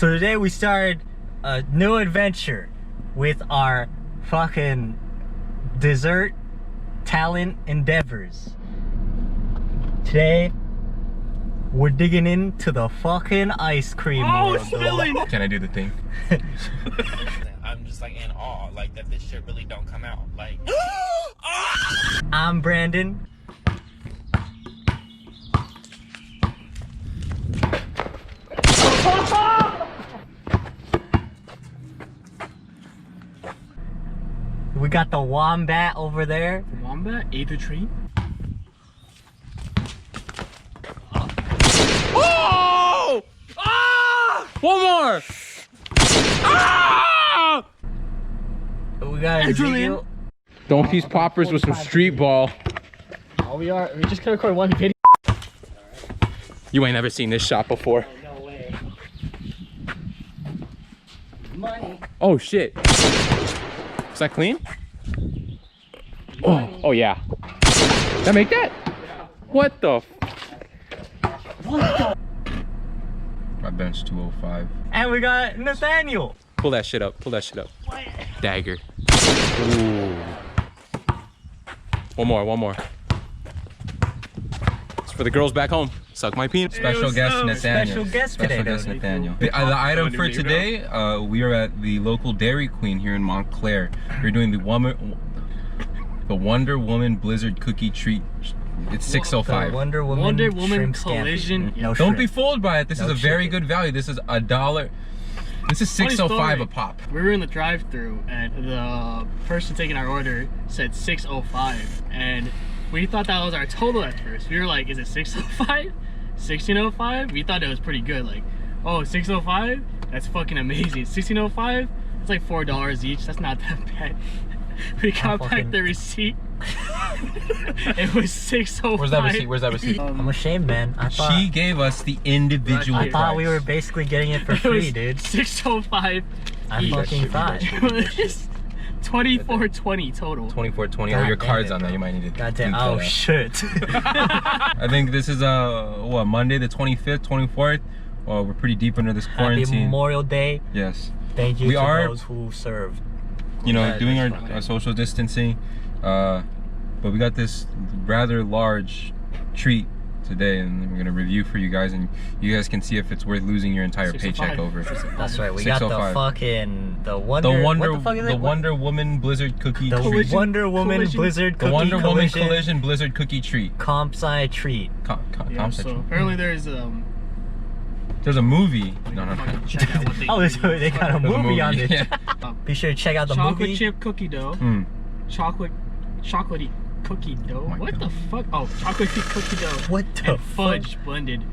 So today we started a new adventure with our fucking dessert talent endeavors. Today we're digging into the fucking ice cream world. Can I do the thing? I'm just like in awe, like that this shit really don't come out. Like I'm Brandon. We got the wombat over there. The wombat ate the tree. Oh! Ah! One more! Ah! We got Ezekiel. Don't piece poppers with some street ball. Oh, we just gonna record one video. You ain't never seen this shot before. No way. Money. Oh shit. Is that clean? Oh yeah. Did I make that? What the? My bench 205. And we got Nathaniel. Pull that shit up. Pull that shit up. Dagger. Ooh. One more. It's for the girls back home. Suck my penis. Special guest Nathaniel. Special guest today, Nathaniel. The item for today, we are at the local Dairy Queen here in Montclair. We're doing the Wonder Woman Blizzard Cookie Treat. It's $6.05. Wonder Woman shrimp collision. No Don't shrimp. be fooled by it. This is a very shrimp. good value. This is $1. This is $6.05 a pop. We were in the drive-thru and the person taking our order said $6.05, and we thought that was our total at first. We were like, is it $6.05? $16.05? We thought it was pretty good. Like, oh, $6.05? That's fucking amazing. $16.05? It's like $4 each. That's not that bad. We got back the receipt. It was $6.05. Where's that receipt? Where's that receipt? I'm ashamed, man. I thought, She gave us the individual I thought we price. were basically getting it for It free, was dude. $6.05. I fucking thought. It was $24.20 total. $24.20. God Oh, your damn card's it, on there. bro. You might need to. Goddamn. tweak Oh that out. shit. I think this is what, Monday the 25th, 24th. Well, we're pretty deep into this Happy quarantine. Memorial Day. Yes. Thank you We to are- those who served. You know, Right, doing that's our social distancing. But we got this rather large treat today, and we're gonna review for you guys, and you guys can see if it's worth losing your entire paycheck over. That's right. We got the 605. fucking what the fuck is it? Wonder Woman Blizzard Cookie The Treat. Wonder Woman Collision. Blizzard The Cookie Wonder Woman Collision Collision Blizzard Cookie Treat. Comp Sci treat. Yeah, so apparently there's There's a movie. No. fucking check out what they Oh, do. they got a There's a movie on movie, this. yeah. Be sure to check out the chocolate movie. chip cookie dough. Mm. Chocolatey cookie dough. my What God. the fuck? Oh, chocolatey cookie dough. What the And fudge fuck? blended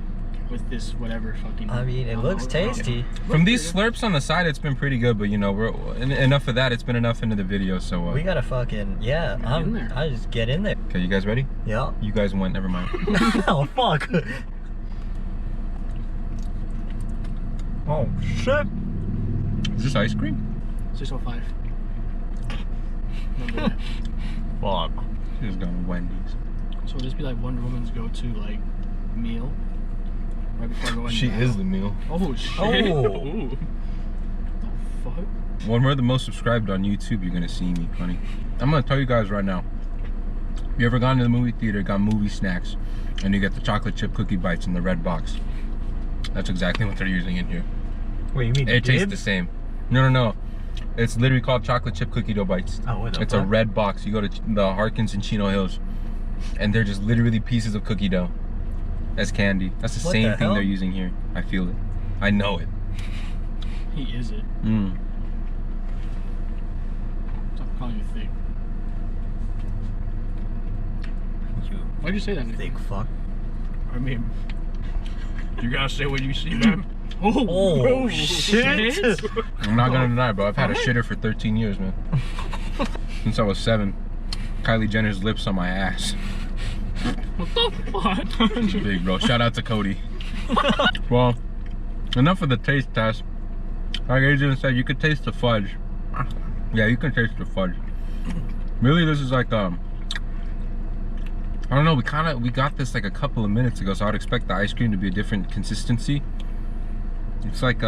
with this whatever fucking. I mean, it looks tasty. From these slurps on the side, it's been pretty good, but you know, enough of that. It's been enough into the video, so. We gotta fucking in there. I just get in there. Okay, you guys ready? Yeah. You guys went. Never mind. Oh fuck. Oh shit. Is this ice cream? 605. Remember that. Fuck. She's going to Wendy's. So will this be like Wonder Woman's go-to like meal? Right before going. She is the meal. Oh shit. Oh. Ooh. The fuck? When we're the most subscribed on YouTube, you're gonna see me, honey. I'm gonna tell you guys right now. You ever gone to the movie theater, got movie snacks, and you get the chocolate chip cookie bites in the red box? That's exactly what they're using in here. Wait, you mean It tastes dibs? the same. No. It's literally called chocolate chip cookie dough bites. Oh, what the It's a fuck? red box. You go to the Harkins in Chino Hills, and they're just literally pieces of cookie dough as candy. That's the What same the thing hell? they're using here. I feel it. I know it. He is it. Mm. Stop calling you thick. You Why'd you say that? Nick? big fuck. I mean, you gotta say what you see, man. Oh, shit. I'm not gonna deny, bro. I've had a shitter for 13 years, man. Since I was 7. Kylie Jenner's lips on my ass. What the fuck? Big, bro. Shout out to Cody. Well, enough of the taste test. Like Adrian said, you could taste the fudge. Yeah, you can taste the fudge. Really, this is like I don't know. We got this like a couple of minutes ago, so I'd expect the ice cream to be a different consistency. It's like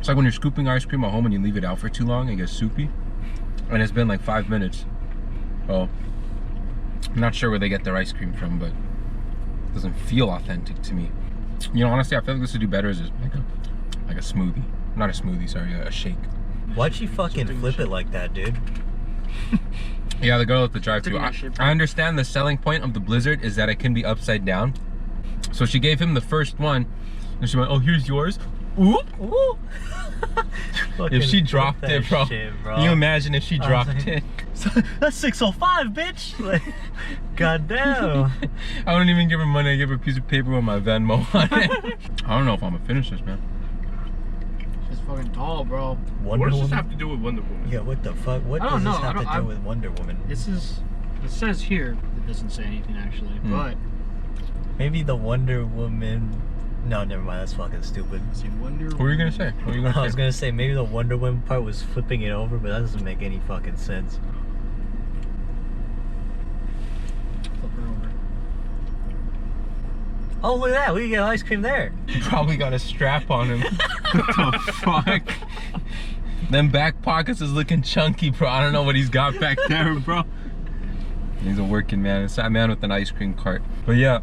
It's like when you're scooping ice cream at home and you leave it out for too long, it gets soupy. And it's been like 5 minutes. Oh, I'm not sure where they get their ice cream from, but it doesn't feel authentic to me. You know, honestly, I feel like this would do better as like a smoothie. Not a smoothie, sorry, a shake. Why'd she fucking flip it like that, dude? Yeah, the girl at the drive-thru. Taking a shit. I understand the selling point of the Blizzard is that it can be upside down. So she gave him the first one, and she went, "Oh, here's yours." Oop. Ooh. If she dropped that it, bro. shit, Can you imagine if she dropped like- it? That's 605, bitch. Like, goddamn. I wouldn't even give her money. I give her a piece of paper with my Venmo on it. I don't know if I'm gonna finish this, man. She's fucking tall, bro. What Wonder does this Woman? have to do with Wonder Woman? Yeah, what the fuck? What I does don't this know. have to I- do with Wonder Woman? This is. It says here. It doesn't say anything actually, but Maybe the Wonder Woman. No, never mind. That's fucking stupid. see Wonder. What were you gonna say? What were you gonna I was say? gonna say maybe the Wonder Woman part was flipping it over, but that doesn't make any fucking sense. Flip her over. Oh, look at that. We can get ice cream there. Probably got a strap on him. What the fuck? Them back pockets is looking chunky, bro. I don't know what he's got back there, bro. He's a working man. It's that man with an ice cream cart. But yeah,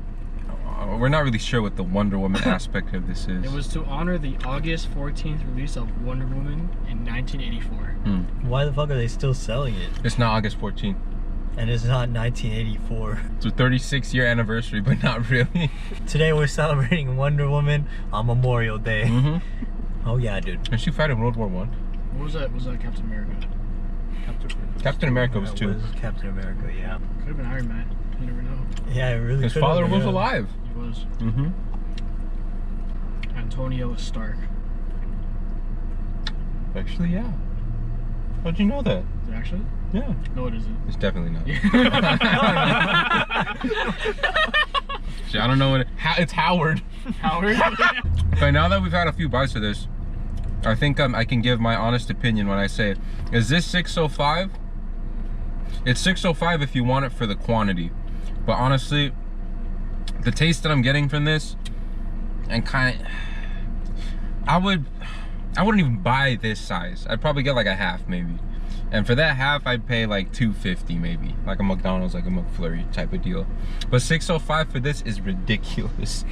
we're not really sure what the Wonder Woman aspect of this is. It was to honor the August 14th release of Wonder Woman in 1984. Why the fuck are they still selling it? It's not August 14th. And it's not 1984. It's a 36-year anniversary, but not really. Today we're celebrating Wonder Woman on Memorial Day. Oh yeah, dude. And she fought in World War One. What was that? Was that Captain America? Captain America was That too. was Captain America, yeah. Could have been Iron Man. You never know. Yeah, it really His could've father been, was yeah. alive. He was. Mm-hmm. Antonio Stark. Actually, yeah. How'd you know that? Is it actually? Yeah. No, it isn't. It's definitely not. Shit, I don't know what it's Howard. Howard. Okay, now that we've had a few bites of this, I think I can give my honest opinion when I say, is this 605? It's 605 if you want it for the quantity. But honestly, the taste that I'm getting from this, and I wouldn't even buy this size. I'd probably get like a half maybe. And for that half, I'd pay like $2.50 maybe. Like a McDonald's, like a McFlurry type of deal. But 605 for this is ridiculous.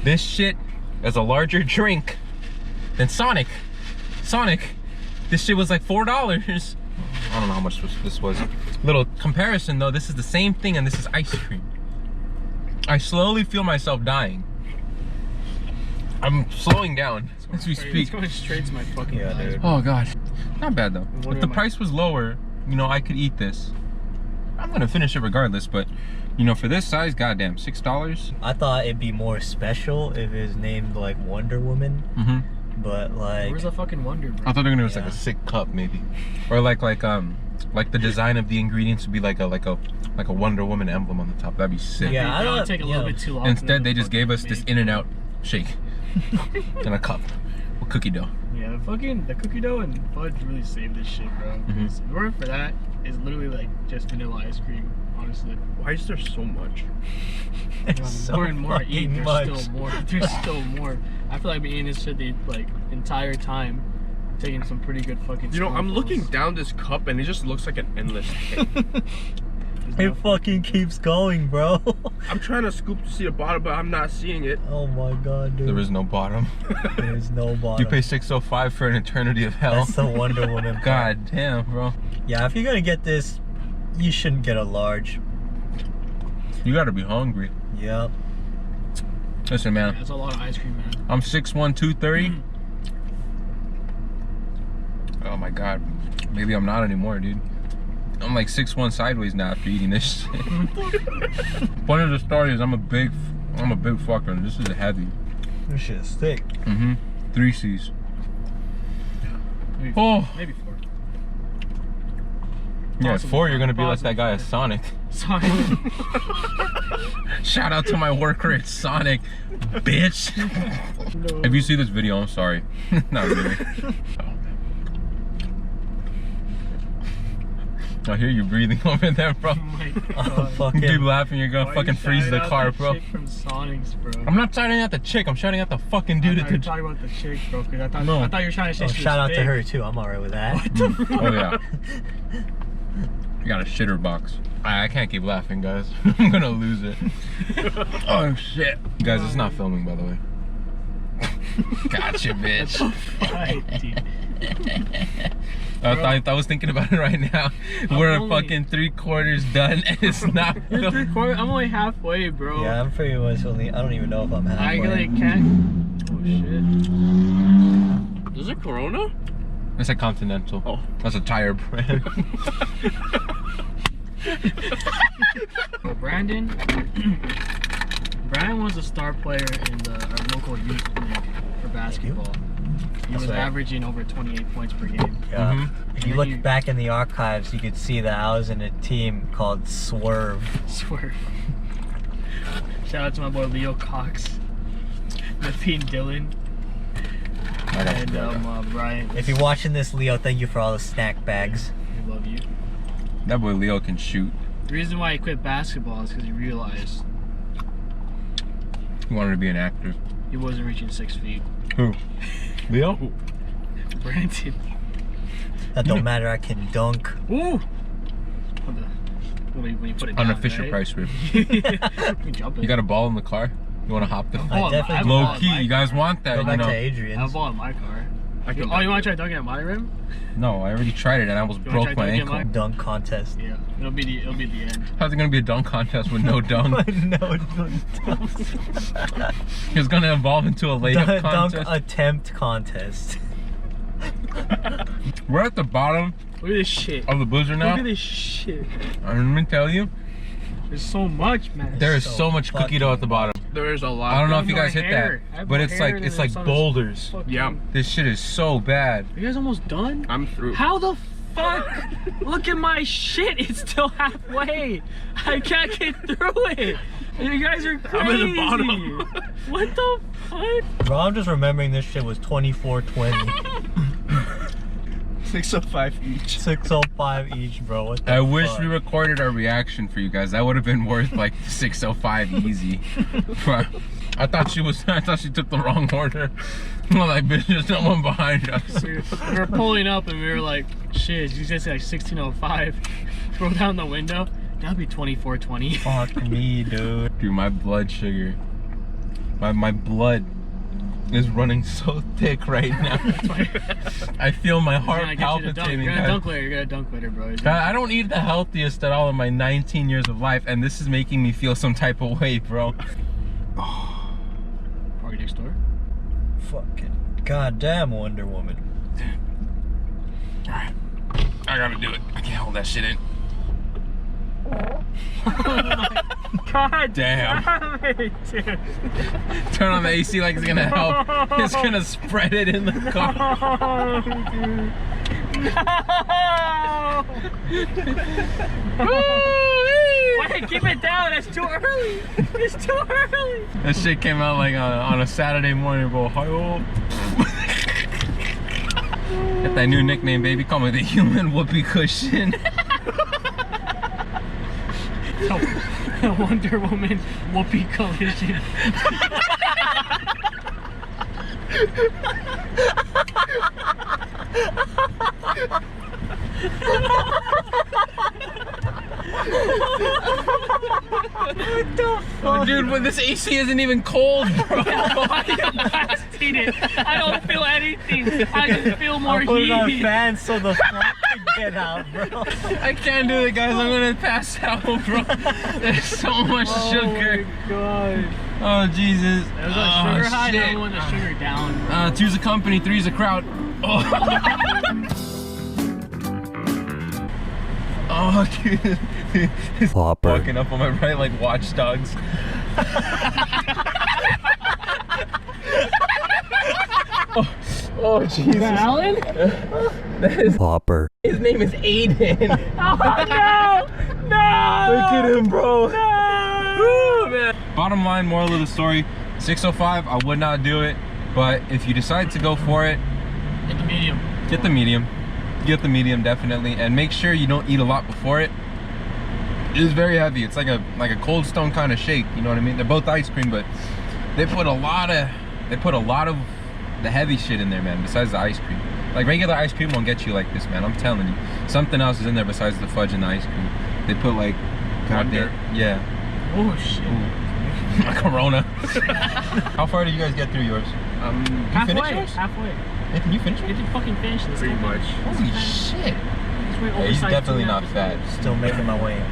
This shit is a larger drink than Sonic. This shit was like $4. I don't know how much this was. Little comparison though, this is the same thing and this is ice cream. I slowly feel myself dying. I'm slowing down as we It's speak. going straight to my fucking Yeah, eyes. dude. Oh god, not bad though. What If the am I- price was lower, you know, I could eat this. I'm gonna finish it regardless, but you know, for this size, goddamn, $6. I thought it'd be more special if it was named like Wonder Woman, Mm-hmm. but like Where's the fucking Wonder, bro? I thought they were gonna give us like Yeah. a sick cup maybe, or like the design of the ingredients would be like a Wonder Woman emblem on the top. That'd be sick. Yeah, I That would don't- take a little yeah. bit too long. for them Instead, to they just gave fucking us this make. In-N-Out shake in a cup with cookie dough. Yeah, the cookie dough and fudge really saved this shit, bro. Mm-hmm. If it weren't for that, it's literally like just vanilla ice cream, honestly. Why is there so much? it's so More and more I eat, fucking there's much. still more. There's still more. I feel like I've been eating this shit the like entire time, taking some pretty good fucking. You know, I'm spoonfuls. looking down this cup and it just looks like an endless cake. It fucking keeps going, bro. I'm trying to scoop to see the bottom, but I'm not seeing it. Oh my god, dude. There is no bottom. There's no bottom. You pay $6.05 for an eternity of hell. That's the Wonder Woman part. God damn, bro. Yeah, if you're gonna get this, you shouldn't get a large. You gotta be hungry. Yep. Listen, man. That's a lot of ice cream, man. I'm 6'1", 230. Oh my god. Maybe I'm not anymore, dude. I'm like 6'1" sideways now after eating this shit. Point of the story is I'm a big fucker and this is heavy. This shit is thick. Mm-hmm. 3 C's. Maybe, Oh. maybe 4. Yeah, Possibly 4 you're gonna be five. like that guy at Sonic. Sorry. Shout out to my worker at Sonic, bitch. No. If you see this video, I'm sorry. Not really. I hear you breathing over there, bro. Oh my Oh, god. fucking. You keep laughing, you're gonna Why are fucking you freeze the shouting out car, the bro. chick from Sonics, bro. I'm not shouting at the chick, I'm shouting at the fucking dude I at thought you the were talking about the chick, bro, because I thought, No. I thought you were trying to say Oh, she was shout out to big. her too. I'm alright with that. Oh yeah. You got a shitter box. I can't keep laughing, guys. I'm gonna lose it. Oh shit. Guys, it's not filming, by the way. Gotcha, bitch. Right, dude. I was thinking about it right now. We're only- fucking 3/4 done and it's not You're filming. 3/4. I'm only halfway, bro. Yeah, I'm pretty much only. I don't even know if I'm I halfway. like can't. Oh shit. Is it Corona? It's a Continental. Oh. That's a tire brand. Well, Brandon was a star player in our local youth league for basketball. He That's was right. averaging over 28 points per game. Yeah. Mhm. If you And look you- back in the archives, you could see that I was in a team called Swerve. Swerve. Shout out to my boy Leo Cox, Naveen Dillon, and Brian. If you're watching this, Leo, thank you for all the snack bags. We love you. That boy Leo can shoot. The reason why he quit basketball is because he realized He wanted to be an actor. he wasn't reaching 6 feet. Who? Leo? Brandon. That don't matter. I can dunk. Ooh! When you put it down, Unofficial right? price rip. You jump it. You got a ball in the car? You want to hop the I I definitely have a low ball in key? my You guys car. want that? Go You back to know? I have a Adrian's. ball in my car. I can Oh, you want to try dunking at my rim? No, I already tried it and I almost You wanna broke try my dunking ankle. at Dunk contest. Yeah, it'll be the end. How's it gonna be a dunk contest with no dunk? No dunk. It's gonna evolve into a layup Dunk contest. attempt contest. We're at the bottom Look at this shit. of the blizzard now. Look at this shit. Let me tell you, There's so much, man. there is so so much cookie dough at the bottom. There is a lot. I don't know I if have you guys more hit hair. I that, have but more it's hair like than like some of boulders. Fucking- Yeah. This shit is so bad. Are you guys almost done? I'm through. How the fuck? Look at my shit. It's still halfway. I can't get through it. You guys are crazy. I'm at the bottom. What the fuck? Bro, I'm just remembering this shit was 24.20. 605 each. 605 each, bro. What the I wish fuck? we recorded our reaction for you guys. That would have been worth like 605 easy. But I thought she took the wrong order. Well, like, bitch, there's no one behind us. We were pulling up and we were like, shit, you just say like 1605. Roll down the window. That'd be 2420. Fuck me, dude. Dude, my blood sugar, my blood is running so thick right now. I feel my heart palpitating. You're gonna guys. dunk later. You're gonna dunk later, bro. I don't eat the healthiest at all in my 19 years of life, and this is making me feel some type of way, bro. Party next door. Fucking goddamn Wonder Woman. Alright, I gotta do it. I can't hold that shit in. God Damn. it, dude. Turn on the AC like it's gonna help. It's gonna spread it in the car. Oh, dude. No! Wait, keep it down. That's too early. It's too early. That shit came out like on a Saturday morning, bro. Hi-yo. Got that new nickname, baby. Call me the human whoopee cushion. The Wonder Woman whoopee collision. Oh, dude, when this AC isn't even cold, bro. I'm blasting it. I don't feel anything. I just feel more I'll put it on heat. fan so the flat can get out, bro. I can't do it, guys. I'm gonna pass out, bro. There's so much sugar. Oh my god. Oh, Jesus. There's a sugar high, now shit. we want the sugar down. Two's a company, three's a crowd. Oh. Oh, dude. Flopper. Walking up on my right like watchdogs. Oh, Jesus. Alan? That is, Flopper. his name is Aiden. Oh no! No! Look at him, bro. No! Woo, man. Bottom line, moral of the story, 605, I would not do it. But if you decide to go for it, Get the medium. get the medium. get the medium definitely, and make sure you don't eat a lot before it. It is very heavy. It's like a Cold Stone kind of shake. You know what I mean? They're both ice cream, but they put a lot of the heavy shit in there, man. Besides the ice cream, like regular ice cream won't get you like this, man. I'm telling you, something else is in there besides the fudge and the ice cream. They put like Wonder. Yeah. Oh shit. Corona. How far did you guys get through yours? Halfway. finished yours? Halfway. Nathan, you finished We it? didn't fucking finish this. Pretty much. Holy shit. Yeah, He's definitely not fat. Still making my way.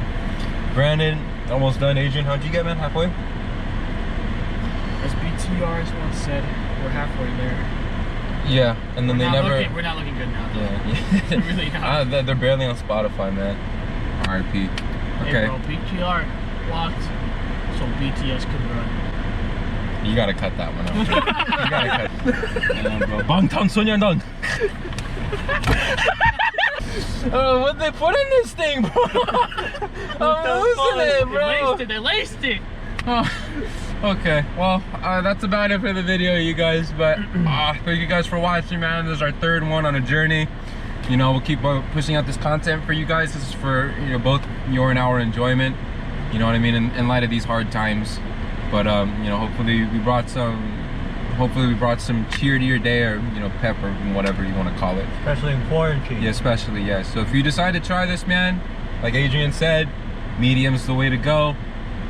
Brandon, almost done. Adrian, how'd you get, man? Halfway? As BTRs once said, we're halfway there. Yeah, and then We're they not never. we're not looking good now. Though. Yeah. Really not. They're barely on Spotify, man. R.I.P. Hey Okay. bro, BTR blocked so BTS could run. You gotta cut that one out. You gotta cut. Bro. Bangtan Oh, what they put in this thing, bro? I'm losing it, bro. They laced it. Oh, okay, well, that's about it for the video, you guys. But thank you guys for watching, man. This is our third one on a journey. You know, we'll keep pushing out this content for you guys. This is for, you know, both your and our enjoyment. You know what I mean? In light of these hard times. But you know, hopefully we brought some cheer to your day, or you know, pep, or whatever you want to call it. Especially in quarantine. Yeah, especially, yeah. So if you decide to try this, man, like Adrian said, medium's the way to go.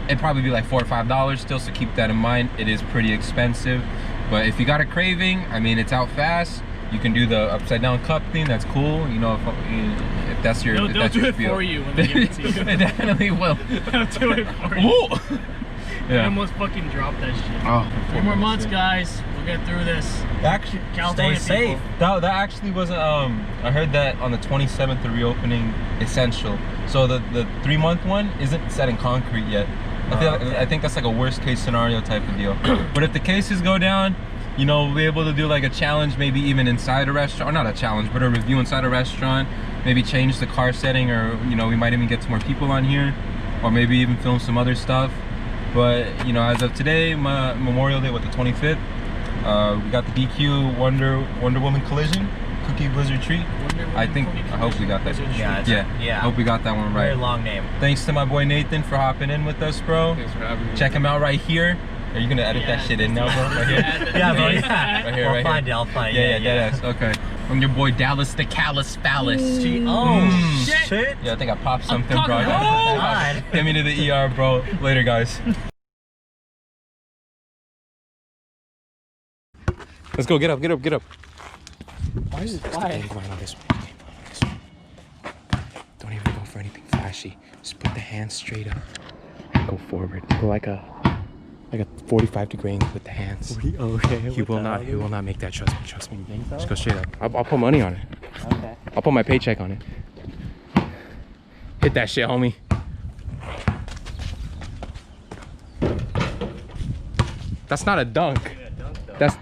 It'd probably be like $4 or $5 still, so keep that in mind. It is pretty expensive, but if you got a craving, I mean, it's out fast. You can do the upside down cup thing. That's cool. You know, if that's your, They'll if that's do your it feel. for you when they give it to you. They definitely will. They'll do it for you. Whoa. I Yeah. almost fucking dropped that shit. Oh, 4 more months, guys. We'll get through this. Actually, California stay safe. people. That actually wasn't. I heard that on the 27th, the reopening essential. So the 3-month one isn't set in concrete yet. I think that's like a worst case scenario type of deal. But if the cases go down, you know, we'll be able to do like a challenge, maybe even inside a restaurant, or not a challenge, but a review inside a restaurant. Maybe change the car setting, or you know, we might even get some more people on here, or maybe even film some other stuff. But you know, as of today, Memorial Day, what, the 25th, we got the DQ Wonder Woman collision cookie blizzard treat. I hope we got that. Yeah. I hope we got that one Very right. long name. Thanks to my boy Nathan for hopping in with us, bro. Thanks for having me. Check him out right here. Are you gonna edit that shit in now, bro? Right here. Yeah, bro. Yeah. Right here, I'll right find here. it. I'll find it. Yeah, deadass. Okay. I'm your boy Dallas the Callous Phallus. Oh Shit. shit. Yeah, I think I popped something, talking- bro. Oh, God. Get me to the ER, bro. Later, guys. Let's go. Get up. Why is it fly? Come on this one. Don't even go for anything flashy. Just put the hands straight up and go forward. Go like a 45-degree angle with the hands. Okay. He will not make that. Trust me. think so? Just go straight up. I'll put money on it. Okay. I'll put my paycheck on it. Hit that shit, homie. That's not a dunk. That's